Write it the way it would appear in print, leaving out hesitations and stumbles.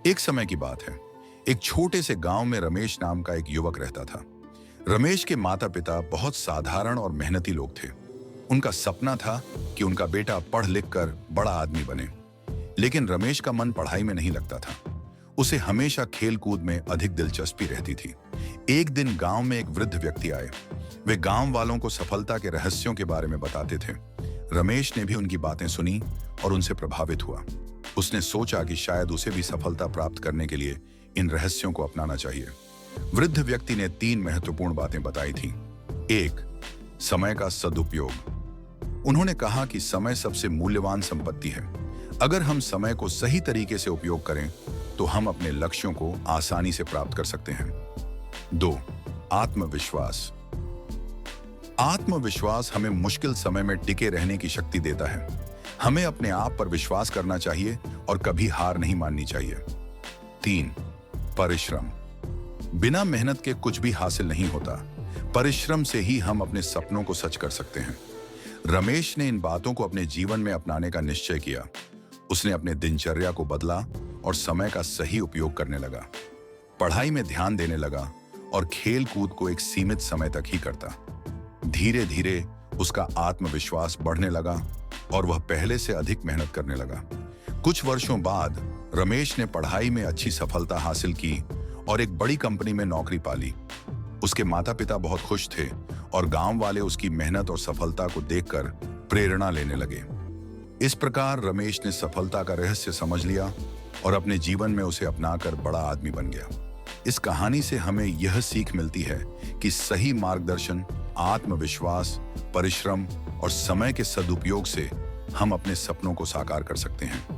एक समय की बात है। एक छोटे से गांव में रमेश नाम का एक युवक रहता था। रमेश के माता पिता बहुत साधारण और मेहनती लोग थे। उनका सपना था कि उनका बेटा पढ़ लिख कर बड़ा आदमी बने। लेकिन रमेश का मन पढ़ाई में नहीं लगता था। उसे हमेशा खेल कूद में अधिक दिलचस्पी रहती थी। एक दिन गांव में एक वृद्ध व्यक्ति आए। वे गांव वालों को सफलता के रहस्यों के बारे में बताते थे। रमेश ने भी उनकी बातें सुनी और उनसे प्रभावित हुआ। उसने सोचा कि शायद उसे भी सफलता प्राप्त करने के लिए इन रहस्यों को अपनाना चाहिए। वृद्ध व्यक्ति ने 3 महत्वपूर्ण बातें बताई थीं। 1. समय का सदुपयोग। उन्होंने कहा कि समय सबसे मूल्यवान संपत्ति है। अगर हम समय को सही तरीके से उपयोग करें तो हम अपने लक्ष्यों को आसानी से प्राप्त कर सकते हैं। 2. आत्मविश्वास। आत्मविश्वास हमें मुश्किल समय में टिके रहने की शक्ति देता है। हमें अपने आप पर विश्वास करना चाहिए और कभी हार नहीं माननी चाहिए। 3. परिश्रम। बिना मेहनत के कुछ भी हासिल नहीं होता। परिश्रम से ही हम अपने सपनों को सच कर सकते हैं। रमेश ने इन बातों को अपने जीवन में अपनाने का निश्चय किया। उसने अपने दिनचर्या को बदला और समय का सही उपयोग करने लगा। पढ़ाई में ध्यान देने लगा और खेल कूद को एक सीमित समय तक ही करता। धीरे धीरे उसका आत्मविश्वास बढ़ने लगा और वह पहले से अधिक मेहनत करने लगा। कुछ वर्षों बाद रमेश ने पढ़ाई में अच्छी सफलता हासिल की और एक बड़ी कंपनी में नौकरी पाली। उसके माता पिता बहुत खुश थे और गांव वाले उसकी मेहनत और सफलता को देखकर प्रेरणा लेने लगे। इस प्रकार रमेश ने सफलता का रहस्य समझ लिया और अपने जीवन में उसे अपनाकर बड़ा आदमी बन गया। इस कहानी से हमें यह सीख मिलती है कि सही मार्गदर्शन, आत्मविश्वास, परिश्रम और समय के सदुपयोग से हम अपने सपनों को साकार कर सकते हैं।